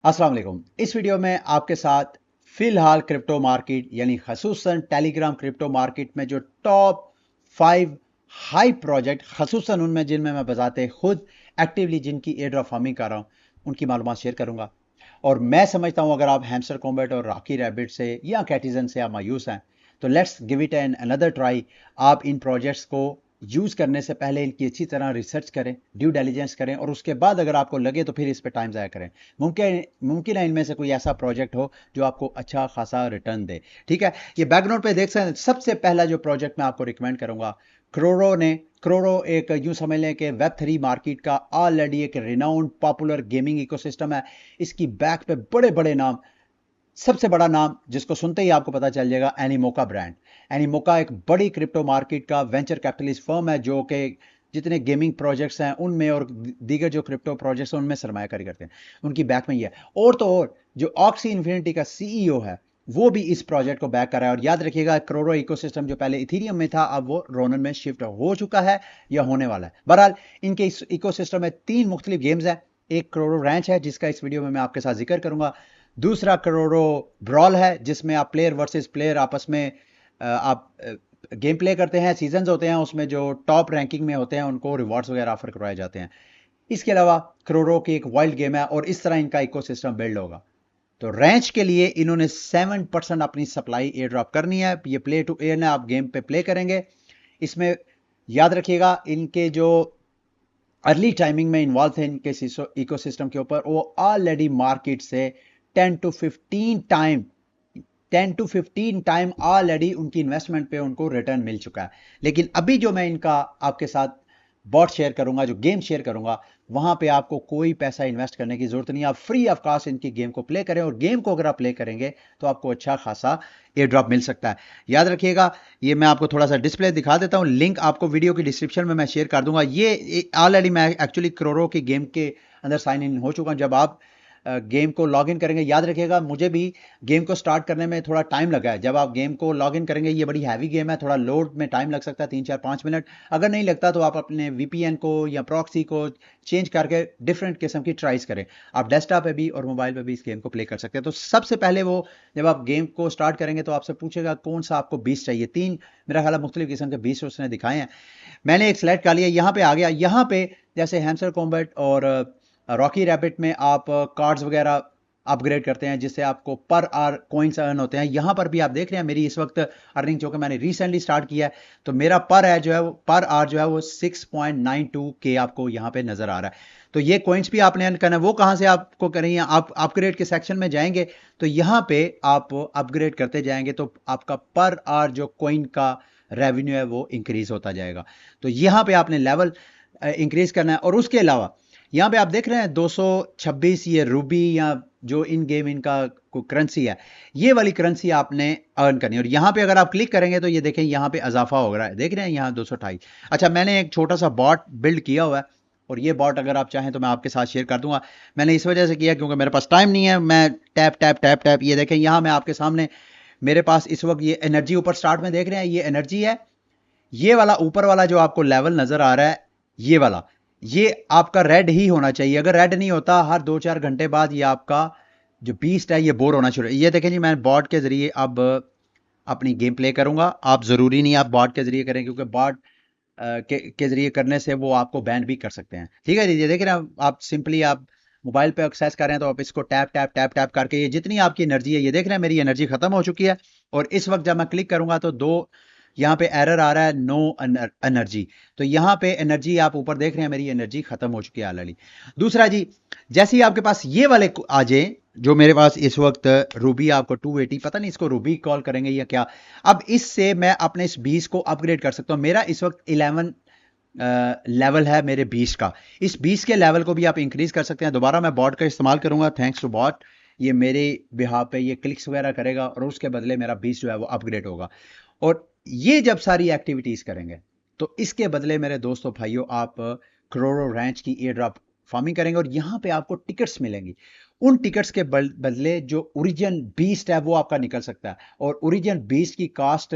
अस्सलाम वालेकुम। इस वीडियो में आपके साथ फिलहाल क्रिप्टो मार्केट यानी खसूसन टेलीग्राम क्रिप्टो मार्केट में जो टॉप 5 हाई प्रोजेक्ट खसूसन उनमें जिनमें मैं बजाते खुद एक्टिवली जिनकी एयर ड्रॉप फार्मिंग कर रहा हूं उनकी मालूमात शेयर करूंगा। और मैं समझता हूं अगर आप हैमस्टर कॉम्बैट और रॉकी रैबिट से या कैटिजन से आप मायूस हैं तो let's give it an another try. आप इन प्रोजेक्ट्स को यूज करने से पहले इनकी अच्छी तरह रिसर्च करें, ड्यू डिलिजेंस करें और उसके बाद अगर आपको लगे तो फिर इस पे टाइम ज़ाया करें। मुमकिन मुमकिन है इनमें से कोई ऐसा प्रोजेक्ट हो जो आपको अच्छा खासा रिटर्न दे। ठीक है, ये बैकग्राउंड पे देख सकते हैं। सबसे पहला जो प्रोजेक्ट मैं आपको रिकमेंड करूंगा, क्रोरो एक यूं समझ लें कि वेब 3 मार्केट का ऑलरेडी एक रिनाउंड पॉपुलर गेमिंग इकोसिस्टम है। इसकी बैक पे बड़े बड़े नाम, सबसे बड़ा नाम जिसको सुनते ही आपको पता चल जाएगा, एनीमोका ब्रांड। एनीमोका एक बड़ी क्रिप्टो मार्केट का वेंचर कैपिटलिस्ट फर्म है जो कि जितने गेमिंग प्रोजेक्ट्स हैं उनमें और दीगर जो क्रिप्टो प्रोजेक्ट्स हैं उनमें सरमायाकारी करते हैं। उनकी बैक में ही है। और तो और जो ऑक्सी इन्फिनिटी का सीईओ है वो भी इस प्रोजेक्ट को बैक कर रहा है। और याद रखिएगा, क्रोरो इकोसिस्टम जो पहले इथीरियम में था अब वो रोनन में शिफ्ट हो चुका है या होने वाला है। बहरहाल इनके इस इकोसिस्टम में 3 मुख्तलिफ गेम्स हैं। एक क्रोरो रैंच है जिसका इस वीडियो में मैं आपके साथ जिक्र करूंगा। दूसरा करोड़ो ब्रॉल है जिसमें आप प्लेयर वर्सेस प्लेयर आपस में आप गेम प्ले करते हैं। सीजन्स होते हैं उसमें जो टॉप रैंकिंग में होते हैं उनको रिवॉर्ड्स वगैरह ऑफर करवाए जाते हैं। इसके अलावा करोड़ों की एक वाइल्ड गेम है और इस तरह इनका इकोसिस्टम बिल्ड होगा। तो रैंच के लिए इन्होंने 7% अपनी सप्लाई एयर ड्रॉप करनी है। ये प्ले टू एयर है, आप गेम पे प्ले करेंगे। इसमें याद रखिएगा इनके जो अर्ली टाइमिंग में इन्वॉल्व थे इनके इकोसिस्टम के ऊपर, वो ऑलरेडी मार्केट से 10 to 15 time 10 to 15 time already उनकी इन्वेस्टमेंट पे उनको रिटर्न मिल चुका है। लेकिन अभी जो मैं इनका आपके साथ बॉट शेयर करूंगा, जो गेम शेयर करूंगा, वहां पे आपको कोई पैसा इन्वेस्ट करने की जरूरत नहीं है। आप फ्री ऑफ कॉस्ट इनकी गेम को प्ले करें और गेम को अगर आप प्ले करेंगे तो आपको अच्छा खासा एयर ड्रॉप मिल सकता है। याद रखिएगा, ये मैं आपको थोड़ा सा डिस्प्ले दिखा देता हूं, लिंक आपको वीडियो की डिस्क्रिप्शन में मैं शेयर कर दूंगा। ये ऑलरेडी मैं एक्चुअली क्रोरो की गेम के अंदर साइन इन हो चुका हूं। जब आप गेम को लॉग इन करेंगे, याद रखिएगा मुझे भी गेम को स्टार्ट करने में थोड़ा टाइम लगा है। जब आप गेम को लॉग इन करेंगे, ये बड़ी हैवी गेम है, थोड़ा लोड में टाइम लग सकता है, 3 4 5 मिनट। अगर नहीं लगता तो आप अपने वीपीएन को या प्रॉक्सी को चेंज करके डिफरेंट किस्म की ट्राइज करें। आप डेस्कटॉप पे भी और मोबाइल पे भी इस गेम को प्ले कर सकते हैं। तो सबसे पहले वो जब आप गेम को स्टार्ट करेंगे तो आपसे पूछेगा कौन सा आपको बीस चाहिए। 3 मेरा ख्याल मुख्तलिफ किस्म के बीस उसने दिखाए हैं। मैंने एक सेलेक्ट कर लिया, यहाँ पे आ गया। यहाँ पे जैसे हैमस्टर कॉम्बैट और रॉकी रैबिट में आप कार्ड्स वगैरह अपग्रेड करते हैं जिससे आपको पर आवर कॉइन्स अर्न होते हैं। यहां पर भी आप देख रहे हैं मेरी इस वक्त अर्निंग, जो कि मैंने रिसेंटली स्टार्ट किया है, तो मेरा पर है जो है वो पर आवर जो है वो 6.92 के आपको यहां पे नजर आ रहा है। तो ये कॉइन्स भी आपने अर्न करना है। वो कहां से आपको करेंगे, आप अपग्रेड के सेक्शन में जाएंगे तो यहां पे आप अपग्रेड करते जाएंगे तो आपका पर आवर जो कॉइन का रेवेन्यू है वो इंक्रीज होता जाएगा। तो यहां पे आपने लेवल इंक्रीज करना है। और उसके अलावा यहां पे आप देख रहे हैं 226 ये रूबी या जो इन गेम इनका करेंसी है, ये वाली करेंसी आपने अर्न करनी है। और यहां पे अगर आप क्लिक करेंगे तो ये देखें यहां पे इजाफा हो रहा है, देख रहे हैं यहां 228। अच्छा, मैंने एक छोटा सा बॉट बिल्ड किया हुआ है और ये बॉट अगर आप चाहें तो मैं आपके साथ शेयर कर दूंगा। मैंने इस वजह से किया क्योंकि मेरे पास टाइम नहीं है। मैं टैप टैप टैप टैप, ये देखें यहां मैं आपके सामने, मेरे पास इस वक्त ये एनर्जी ऊपर स्टार्ट में देख रहे हैं, ये एनर्जी है। ये वाला ऊपर वाला जो आपको लेवल नजर आ रहा है, ये वाला, ये आपका रेड ही होना चाहिए। अगर रेड नहीं होता, हर 2 4 घंटे बाद ये आपका जो बीस्ट है ये बोर होना शुरू। ये देखें जी, मैं बॉट के जरिए अब अपनी गेम प्ले करूंगा। आप जरूरी नहीं आप बॉट के जरिए करें क्योंकि बॉट के जरिए करने से वो आपको बैन भी कर सकते हैं। ठीक है जी, ये देख रहे हैं आप सिंपली आप मोबाइल पे एक्सेस कर रहे हैं तो आप इसको टैप टैप टैप टैप करके, ये जितनी आपकी एनर्जी है, ये देख रहे हैं मेरी एनर्जी खत्म हो चुकी है। और इस वक्त जब मैं क्लिक करूंगा तो दो यहाँ पे एरर आ रहा है, नो एनर्जी। तो यहाँ पे एनर्जी आप ऊपर देख रहे हैं मेरी एनर्जी खत्म हो चुकी है ऑलरेडी। दूसरा जी, जैसे ही आपके पास ये वाले आ जाए, जो मेरे पास इस वक्त रूबी आपको 280, पता नहीं इसको रूबी कॉल करेंगे या क्या। अब इससे मैं अपने इस 20 को अपग्रेड कर सकता हूं। मेरा इस वक्त 11 लेवल है मेरे 20 का। इस 20 के लेवल को भी आप इंक्रीज कर सकते हैं। दोबारा मैं बॉट का इस्तेमाल करूंगा, थैंक्स टू बॉट। ये मेरे बिहाफ पे ये क्लिक्स वगैरह करेगा और उसके बदले मेरा 20 जो है वो अपग्रेड होगा। और ये जब सारी एक्टिविटीज करेंगे तो इसके बदले मेरे दोस्तों भाइयों आप करोड़ों रैंच की एयर ड्रॉप फार्मिंग करेंगे और यहां पे आपको टिकट्स मिलेंगी। उन टिकट्स के बदले जो ओरिजिन बीस्ट है वो आपका निकल सकता है। और ओरिजिन बीस्ट की कास्ट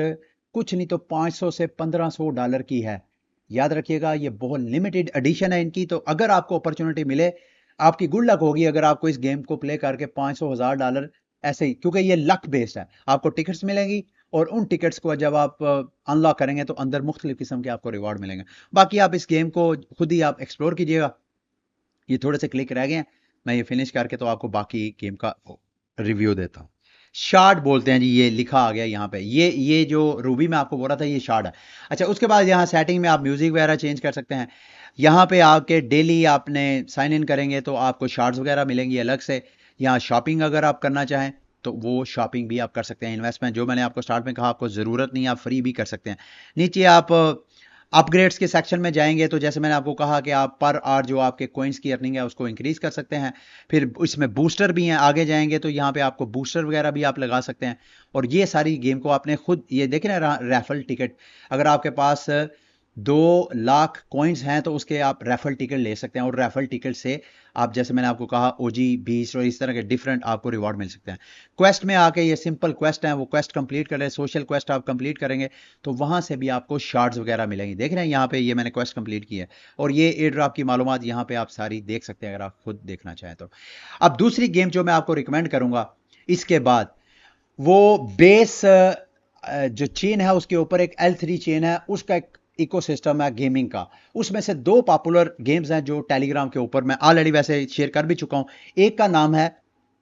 कुछ नहीं तो 500 से $1500 की है। याद रखिएगा, ये बहुत लिमिटेड एडिशन है इनकी। तो अगर आपको अपॉर्चुनिटी मिले, आपकी गुड लक होगी अगर आपको इस गेम को प्ले करके 500,000 ऐसे ही, क्योंकि ये लक बेस्ड है, आपको टिकट्स मिलेंगी और उन टिकट्स को जब आप अनलॉक करेंगे तो अंदर मुख्तलिफ किस्म के आपको रिवॉर्ड मिलेंगे। बाकी आप इस गेम को खुद ही आप एक्सप्लोर कीजिएगा। ये थोड़े से क्लिक रह गए हैं, मैं ये फिनिश करके तो आपको बाकी गेम का रिव्यू देता हूँ। शार्ड बोलते हैं जी, ये लिखा आ गया यहाँ पे, ये जो रूबी में आपको बोल रहा था ये शार्ड है। अच्छा, उसके बाद यहाँ सेटिंग में आप म्यूजिक वगैरह चेंज कर सकते हैं। यहाँ पे आके डेली आपने साइन इन करेंगे तो आपको शार्ड्स वगैरह मिलेंगी अलग से। यहाँ शॉपिंग अगर आप करना चाहें तो वो शॉपिंग भी आप कर सकते हैं। इन्वेस्टमेंट जो मैंने आपको स्टार्ट में कहा, आपको ज़रूरत नहीं, आप फ्री भी कर सकते हैं। नीचे आप अपग्रेड्स के सेक्शन में जाएंगे तो जैसे मैंने आपको कहा कि आप पर आवर जो आपके कॉइन्स की अर्निंग है उसको इंक्रीज कर सकते हैं। फिर इसमें बूस्टर भी हैं, आगे जाएंगे तो यहाँ पे आपको बूस्टर वगैरह भी आप लगा सकते हैं। और ये सारी गेम को आपने खुद, ये देखें ना रैफल टिकट, अगर आपके पास 2 लाख कॉइन्स हैं तो उसके आप रेफल टिकट ले सकते हैं, और रेफल टिकट से आप, जैसे मैंने आपको कहा, ओजी बीस और इस तरह के डिफरेंट आपको रिवॉर्ड मिल सकते हैं। क्वेस्ट में आके ये सिंपल क्वेस्ट हैं, वो क्वेस्ट कंप्लीट करें, सोशल क्वेस्ट आप कंप्लीट करेंगे तो वहां से भी आपको शार्ड्स वगैरह मिलेंगी। देख रहे हैं यहाँ पे ये मैंने क्वेस्ट कंप्लीट की है, और ये एयर ड्रॉप की मालूमात यहाँ पे आप सारी देख सकते हैं अगर आप खुद देखना चाहें तो। अब दूसरी गेम जो मैं आपको रिकमेंड करूंगा इसके बाद, वो बेस जो चेन है उसके ऊपर एक L3 चेन है, उसका एक इकोसिस्टम है गेमिंग का। उसमें से 2 पॉपुलर गेम्स हैं जो टेलीग्राम के ऊपर मैं ऑलरेडी वैसे शेयर कर भी चुका हूं। एक का नाम है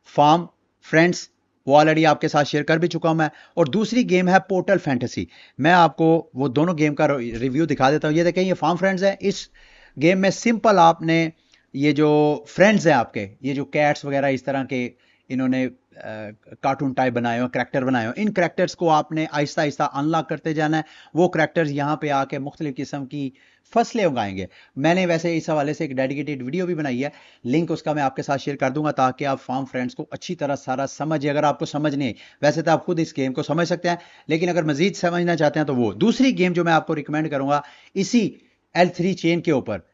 फार्म फ्रेंड्स, वो ऑलरेडी आपके साथ शेयर कर भी चुका हूं मैं। और दूसरी गेम है पोर्टल फैंटेसी। मैं आपको वो दोनों गेम का रिव्यू दिखा देता हूं। ये देखें, ये फार्म फ्रेंड्स है। इस गेम में सिंपल आपने ये जो फ्रेंड्स हैं आपके, ये जो कैट्स वगैरह इस तरह के इन्होंने कार्टून टाइप बनाए हो, करेक्टर बनाए हो, इन करेक्टर्स को आपने आहिस्ता आहिस्ता अनलॉक करते जाना है। वो करेक्टर्स यहाँ पे आके मुख्तलिफ किस्म की फसलें उगाएंगे। मैंने वैसे इस हवाले से एक डेडिकेटेड वीडियो भी बनाई है, लिंक उसका मैं आपके साथ शेयर कर दूंगा ताकि आप फार्म फ्रेंड्स को अच्छी तरह सारा समझिए। अगर आपको समझ नहीं आई, वैसे तो आप खुद इस गेम को समझ सकते हैं, लेकिन अगर मजीद समझना चाहते हैं तो वो दूसरी गेम जो मैं आपको रिकमेंड करूंगा इसी L3 चेन के ऊपर।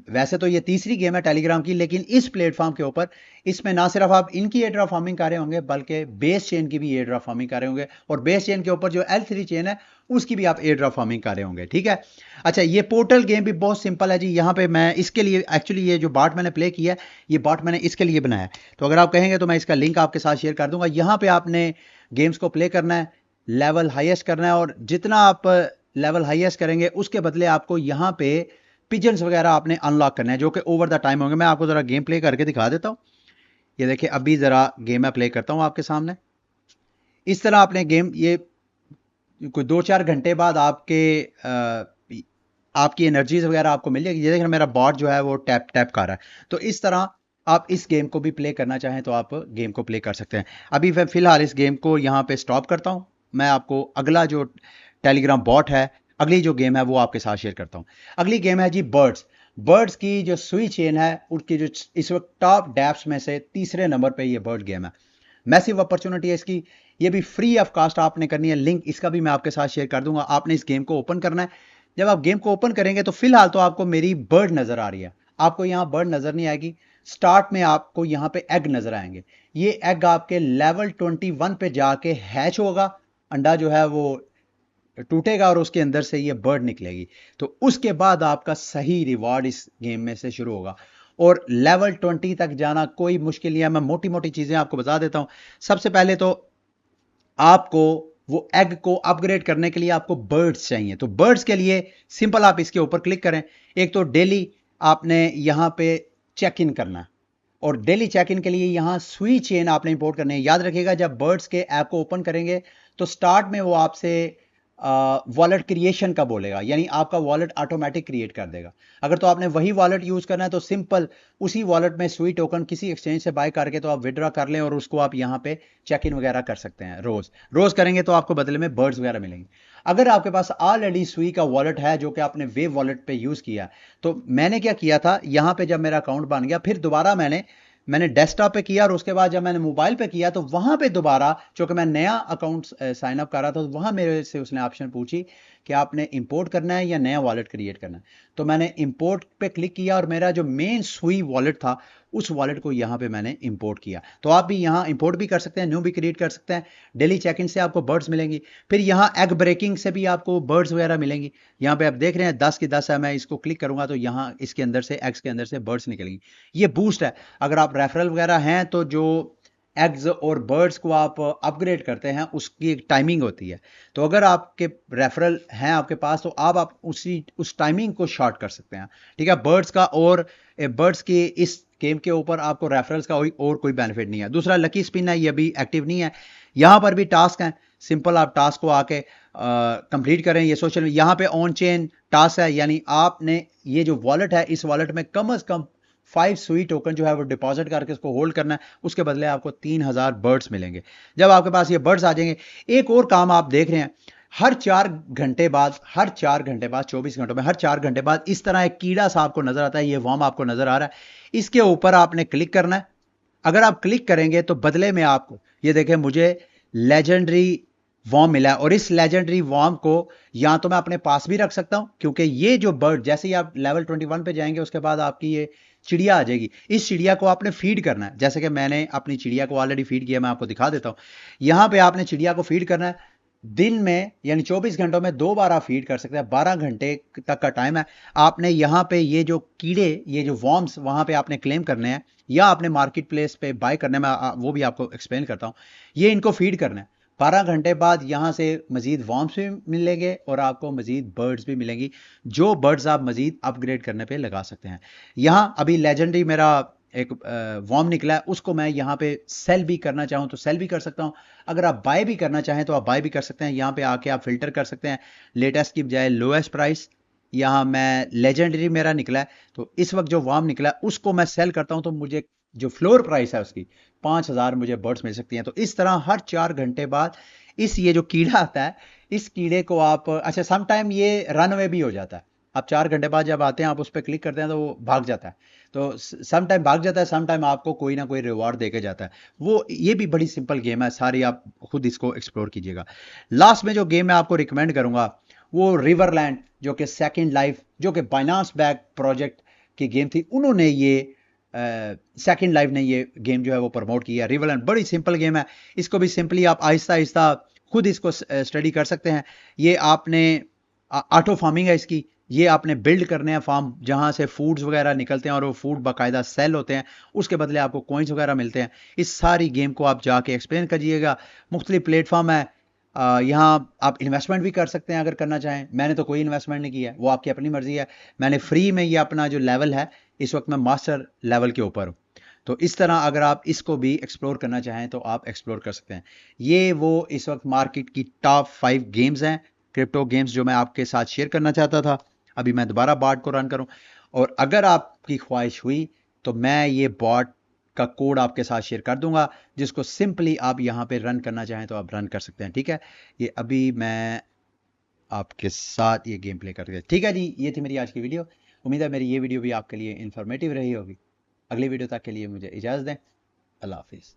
वैसे तो ये तीसरी गेम है टेलीग्राम की, लेकिन इस प्लेटफॉर्म के ऊपर इसमें ना सिर्फ आप इनकी एयर फार्मिंग कर रहे होंगे बल्कि बेस चेन की भी एयर फार्मिंग कर रहे होंगे, और बेस चेन के ऊपर जो L3 चेन है उसकी भी आप एयर फार्मिंग कर रहे होंगे। ठीक है। अच्छा, ये पोर्टल गेम भी बहुत सिंपल है जी। यहाँ पे मैं इसके लिए एक्चुअली ये जो बॉट मैंने प्ले किया है, ये बॉट मैंने इसके लिए बनाया है। तो अगर आप कहेंगे तो मैं इसका लिंक आपके साथ शेयर कर दूंगा। यहाँ पे आपने गेम्स को प्ले करना है, लेवल हाईएस्ट करना है, और जितना आप लेवल हाईएस्ट करेंगे उसके बदले आपको यहाँ पे पिजन्स वगैरह आपने अनलॉक करना है जो कि ओवर द टाइम होंगे। मैं आपको जरा गेम प्ले करके दिखा देता हूं। ये देखिए, अभी जरा गेम मैं प्ले करता हूं आपके सामने। इस तरह आपने गेम, ये कोई 2-4 घंटे बाद आपकी एनर्जीज वगैरह आपको मिल जाएगी। ये देखिए, मेरा बॉट जो है वो टैप टैप कर रहा है। तो इस तरह आप इस गेम को भी प्ले करना चाहें तो आप गेम को प्ले कर सकते हैं। अभी मैं फिलहाल इस गेम को यहाँ पे स्टॉप करता हूं। मैं आपको अगला जो टेलीग्राम बॉट है, अगली जो गेम है वो आपके साथ शेयर करता हूं। अगली गेम है जी बर्ड्स। बर्ड्स की जो सुई चेन है उनकी जो इस वक्त टॉप डैप्स में से तीसरे नंबर पे ये बर्ड गेम है। मैसिव अपॉर्चुनिटी है इसकी। ये भी फ्री ऑफ कास्ट आपने करनी है। लिंक इसका भी मैं आपके साथ शेयर कर दूंगा। आपने इस गेम को ओपन करना है। जब आप गेम को ओपन करेंगे तो फिलहाल तो आपको मेरी बर्ड नजर आ रही है, आपको यहां बर्ड नजर नहीं आएगी। स्टार्ट में आपको यहां पे एग नजर आएंगे। ये एग आपके लेवल 21 पे जाके हैच होगा। अंडा जो है वो टूटेगा और उसके अंदर से ये बर्ड निकलेगी। तो उसके बाद आपका सही रिवॉर्ड इस गेम में से शुरू होगा। और लेवल 20 तक जाना कोई मुश्किल नहीं है। मैं मोटी मोटी चीजें आपको बता देता हूं। सबसे पहले तो आपको वो एग को अपग्रेड करने के लिए आपको बर्ड्स चाहिए। तो बर्ड्स के लिए सिंपल आप इसके ऊपर क्लिक करें। एक तो डेली आपने यहां पे चेक इन करना है, और डेली चेक इन के लिए यहां सुई चेन आपने इंपोर्ट करनी है। याद रखिएगा, जब बर्ड्स के ऐप को ओपन करेंगे तो स्टार्ट में वो आपसे वॉलेट क्रिएशन का बोलेगा, यानी आपका वॉलेट ऑटोमेटिक क्रिएट कर देगा। अगर तो आपने वही वॉलेट यूज करना है तो सिंपल उसी वॉलेट में सुई टोकन किसी एक्सचेंज से बाय करके तो आप विड्रॉ कर लें, और उसको आप यहां पे चेक इन वगैरह कर सकते हैं। रोज रोज करेंगे तो आपको बदले में बर्ड्स वगैरह मिलेंगे। अगर आपके पास ऑलरेडी सुई का वॉलेट है जो कि आपने वेव वॉलेट पे यूज किया, तो मैंने क्या किया था, यहां पे जब मेरा अकाउंट बन गया फिर दोबारा मैंने डेस्कटॉप पे किया, और उसके बाद जब मैंने मोबाइल पे किया तो वहां पे दोबारा, चूंकि मैं नया अकाउंट साइन अप कर रहा था, तो वहां मेरे से उसने ऑप्शन पूछी कि आपने इंपोर्ट करना है या नया वॉलेट क्रिएट करना है। तो मैंने इंपोर्ट पे क्लिक किया, और मेरा जो मेन सुई वॉलेट था उस वॉलेट को यहाँ पे मैंने इंपोर्ट किया। तो आप भी यहाँ इंपोर्ट भी कर सकते हैं, न्यू भी क्रिएट कर सकते हैं। डेली चेक इन से आपको बर्ड्स मिलेंगी, फिर यहाँ एग ब्रेकिंग से भी आपको बर्ड्स वगैरह मिलेंगी। यहाँ पे आप देख रहे हैं 10 की 10 है, मैं इसको क्लिक करूंगा तो यहाँ इसके अंदर से एग्स के अंदर से बर्ड्स निकलेंगी। ये बूस्ट है। अगर आप रेफरल वगैरह हैं तो जो एग्स और बर्ड्स को आप अपग्रेड करते हैं उसकी एक टाइमिंग होती है। तो अगर आपके रेफरल हैं आपके पास तो आप उस टाइमिंग को शॉर्ट कर सकते हैं। ठीक है, बर्ड्स का और बर्ड्स की इस गेम के ऊपर आपको रेफरल्स का और कोई बेनिफिट नहीं है। दूसरा लकी स्पिन है, ये भी एक्टिव नहीं है। यहां पर भी टास्क हैं, सिंपल आप टास्क को आके कंप्लीट करें। ये सोशल यहाँ पे ऑन चेन टास्क है, यानी आपने ये जो वॉलेट है इस वॉलेट में कम से कम 5 सुई टोकन जो है वो डिपॉजिट करके इसको होल्ड करना है। उसके बदले आपको 3000 बर्ड्स मिलेंगे। जब आपके पास ये बर्ड्स आ जाएंगे, एक और काम आप देख रहे हैं, हर 4 घंटे बाद 24 घंटों में हर 4 घंटे बाद इस तरह एक कीड़ा सा आपको नजर आता है। ये वर्म आपको नजर आ रहा है, इसके ऊपर आपने क्लिक करना है। अगर आप क्लिक करेंगे तो बदले में आपको ये देखें, मुझे लेजेंडरी वॉर्म मिला है। और इस लेजेंडरी वॉर्म को या तो मैं अपने पास भी रख सकता हूं, क्योंकि ये जो बर्ड जैसे ही आप लेवल 21 पे जाएंगे उसके बाद आपकी ये चिड़िया आ जाएगी। इस चिड़िया को आपने फीड करना है, जैसे कि मैंने अपनी चिड़िया को ऑलरेडी फीड किया, मैं आपको दिखा देता हूं। यहां पे आपने चिड़िया को फीड करना है। दिन में यानी 24 घंटों में 2 बार आप फीड कर सकते हैं, 12 घंटे तक का टाइम है। आपने यहां पे ये जो कीड़े, ये जो वॉर्म्स वहां पे आपने क्लेम करने हैं या आपने मार्केट प्लेस पे बाय करने में, वो भी आपको एक्सप्लेन करता हूं। ये इनको फीड करना है। 12 घंटे बाद यहां से मजीद वॉर्म्स भी मिलेंगे और आपको मजीद बर्ड्स भी मिलेंगी, जो बर्ड्स आप मजीद अपग्रेड करने पे लगा सकते हैं। यहां अभी लेजेंडरी मेरा एक वॉर्म निकला है, उसको मैं यहां पे सेल भी करना चाहूं तो सेल भी कर सकता हूं। अगर आप बाय भी करना चाहें तो आप बाय भी कर सकते हैं। यहां पे आके आप फिल्टर कर सकते हैं, लेटेस्ट की बजाय लोएस्ट प्राइस। यहां मैं लेजेंडरी मेरा निकला है, तो इस वक्त जो वॉर्म निकला है उसको मैं सेल करता हूं तो मुझे जो फ्लोर प्राइस है उसकी 5000 मुझे बर्ड्स मिल सकती हैं। तो इस तरह हर 4 घंटे बाद इस ये जो कीड़ा आता है, इस कीड़े को आप, अच्छा सम टाइम ये रन अवे भी हो जाता है। आप 4 घंटे बाद जब आते हैं आप उस पर क्लिक करते हैं तो वो भाग जाता है। तो सम टाइम भाग जाता है, सम टाइम आपको कोई ना कोई रिवॉर्ड देके जाता है। वो ये भी बड़ी सिंपल गेम है, सारी आप खुद इसको एक्सप्लोर कीजिएगा। लास्ट में जो गेम मैं आपको रिकमेंड करूंगा वो रिवरलैंड, जो कि सेकंड लाइफ, जो कि बाइनांस बैक प्रोजेक्ट की गेम थी, उन्होंने ये सेकंड लाइफ ने ये गेम जो है वो प्रमोट किया। रिवरलैंड बड़ी सिंपल गेम है, इसको भी सिंपली आप आहिस्ता आहिस्ता खुद इसको स्टडी कर सकते हैं। ये आपने ऑटो फार्मिंग है इसकी, ये आपने बिल्ड करने हैं फार्म जहां से फूड्स वगैरह निकलते हैं और वो फूड बाकायदा सेल होते हैं, उसके बदले आपको कॉइन्स वगैरह मिलते हैं। इस सारी गेम को आप जाके एक्सप्लेन करिएगा। मुख्तलिफ प्लेटफॉर्म है, यहाँ आप इन्वेस्टमेंट भी कर सकते हैं अगर करना चाहें। मैंने तो कोई इन्वेस्टमेंट नहीं किया है, वो आपकी अपनी मर्जी है। मैंने फ्री में ये अपना जो लेवल है, इस वक्त मैं मास्टर लेवल के ऊपर हूँ। तो इस तरह अगर आप इसको भी एक्सप्लोर करना चाहें तो आप एक्सप्लोर कर सकते हैं। ये वो इस वक्त मार्केट की टॉप 5 गेम्स हैं, क्रिप्टो गेम्स, जो मैं आपके साथ शेयर करना चाहता था। अभी मैं दोबारा बॉट को रन करूं, और अगर आपकी ख्वाहिश हुई तो मैं ये बॉट का कोड आपके साथ शेयर कर दूंगा, जिसको सिंपली आप यहां पे रन करना चाहें तो आप रन कर सकते हैं। ठीक है, ये अभी मैं आपके साथ ये गेम प्ले करके, ठीक है जी, ये थी मेरी आज की वीडियो। उम्मीद है मेरी ये वीडियो भी आपके लिए इंफॉर्मेटिव रही होगी। अगली वीडियो तक के लिए मुझे इजाज़त दें। अल्लाह हाफिज़।